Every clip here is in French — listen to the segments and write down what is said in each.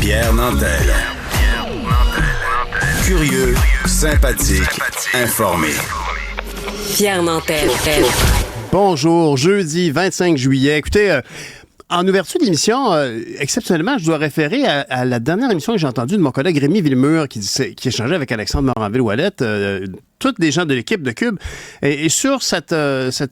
Pierre Nantel. Curieux, sympathique, informé. Pierre Nantel. Bonjour, jeudi 25 juillet. Écoutez, en ouverture de l'émission, exceptionnellement, je dois référer à la dernière émission que j'ai entendue de mon collègue Rémi Villemur qui échangeait avec Alexandre Moranville-Ouellette, tous les gens de l'équipe de Cube, et sur cette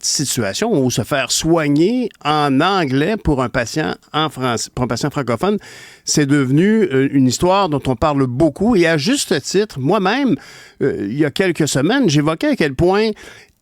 situation où se faire soigner en anglais pour un patient pour un patient francophone, c'est devenu une histoire dont on parle beaucoup, et à juste titre. Moi-même, il y a quelques semaines, j'évoquais à quel point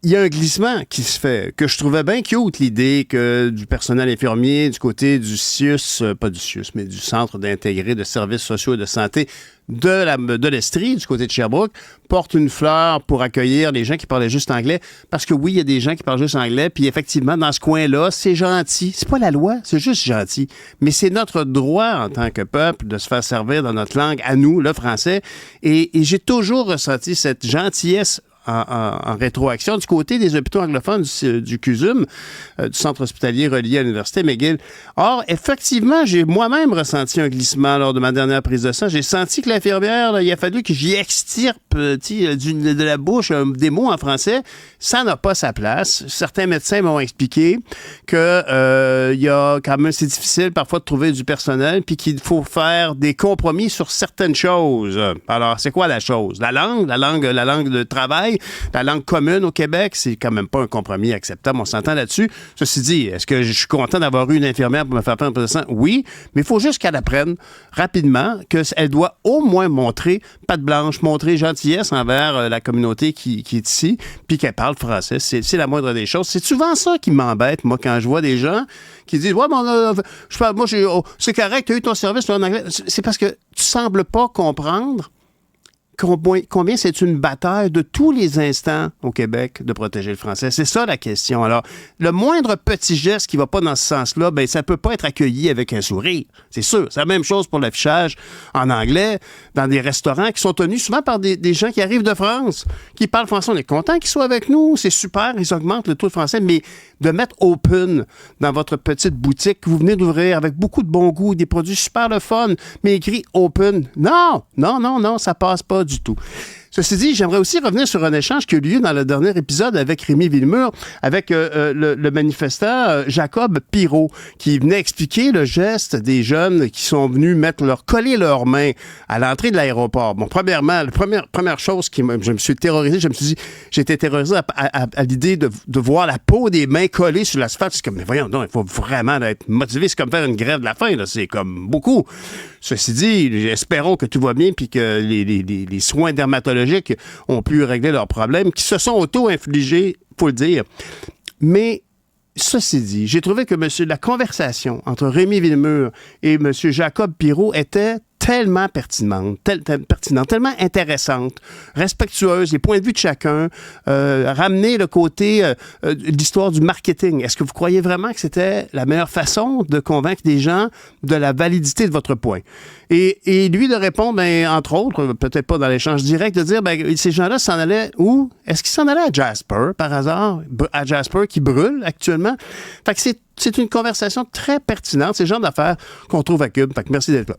il y a un glissement qui se fait, que je trouvais bien cute, l'idée que du personnel infirmier, du côté du CIUS, pas du CIUS, mais du Centre d'intégré de services sociaux et de santé de l'Estrie, du côté de Sherbrooke, porte une fleur pour accueillir les gens qui parlaient juste anglais. Parce que oui, il y a des gens qui parlent juste anglais, puis effectivement, dans ce coin-là, c'est gentil. C'est pas la loi, c'est juste gentil. Mais c'est notre droit en tant que peuple de se faire servir dans notre langue, à nous, le français. Et j'ai toujours ressenti cette gentillesse en rétroaction du côté des hôpitaux anglophones du CUSUM, du centre hospitalier relié à l'Université McGill. Or, effectivement, j'ai moi-même ressenti un glissement lors de ma dernière prise de sang. J'ai senti que l'infirmière, il a fallu que j'y extirpe de la bouche des mots en français. Ça n'a pas sa place. Certains médecins m'ont expliqué que y a quand même, c'est difficile parfois de trouver du personnel, puis qu'il faut faire des compromis sur certaines choses. Alors, c'est quoi la chose? La langue de travail, la langue commune au Québec, c'est quand même pas un compromis acceptable. On s'entend là-dessus. Ceci dit, est-ce que je suis content d'avoir eu une infirmière pour me faire prendre un sang? Oui, mais il faut juste qu'elle apprenne rapidement qu'elle doit au moins montrer patte blanche, montrer gentillesse envers la communauté qui est ici, puis qu'elle parle français. C'est la moindre des choses. C'est souvent ça qui m'embête, moi, quand je vois des gens qui disent « Ouais, c'est correct, tu as eu ton service en anglais. » C'est parce que tu sembles pas comprendre combien c'est une bataille de tous les instants au Québec de protéger le français. C'est ça la question. Alors, le moindre petit geste qui va pas dans ce sens-là, ben ça peut pas être accueilli avec un sourire. C'est sûr. C'est la même chose pour l'affichage en anglais dans des restaurants qui sont tenus souvent par des gens qui arrivent de France, qui parlent français. On est content qu'ils soient avec nous. C'est super. Ils augmentent le taux de français. Mais de mettre open dans votre petite boutique que vous venez d'ouvrir avec beaucoup de bon goût, des produits super le fun, mais écrit open. Non, ça passe pas du tout. Ceci dit, j'aimerais aussi revenir sur un échange qui a eu lieu dans le dernier épisode avec Rémi Villemur, avec le manifestant Jacob Pirot, qui venait expliquer le geste des jeunes qui sont venus coller leurs mains à l'entrée de l'aéroport. Bon, premièrement, la première chose je me suis terrorisé, j'ai été terrorisé à l'idée de voir la peau des mains collées sur l'asphalte. C'est comme, mais voyons donc, il faut vraiment être motivé. C'est comme faire une grève de la faim, là. C'est comme beaucoup. Ceci dit, espérons que tout va bien puis que les soins dermatologiques ont pu régler leurs problèmes, qui se sont auto-infligés, faut le dire. Mais ceci dit, j'ai trouvé que la conversation entre Rémi Villemur et M. Jacob Pirot était tellement pertinente, tellement intéressante, respectueuse, les points de vue de chacun, ramener le côté de l'histoire du marketing. Est-ce que vous croyez vraiment que c'était la meilleure façon de convaincre des gens de la validité de votre point? Et lui de répondre, entre autres, peut-être pas dans l'échange direct, de dire, ces gens-là s'en allaient où? Est-ce qu'ils s'en allaient à Jasper, par hasard? À Jasper, qui brûle actuellement? Fait que c'est une conversation très pertinente. C'est le genre d'affaires qu'on trouve à Cube. Fait que merci d'être là.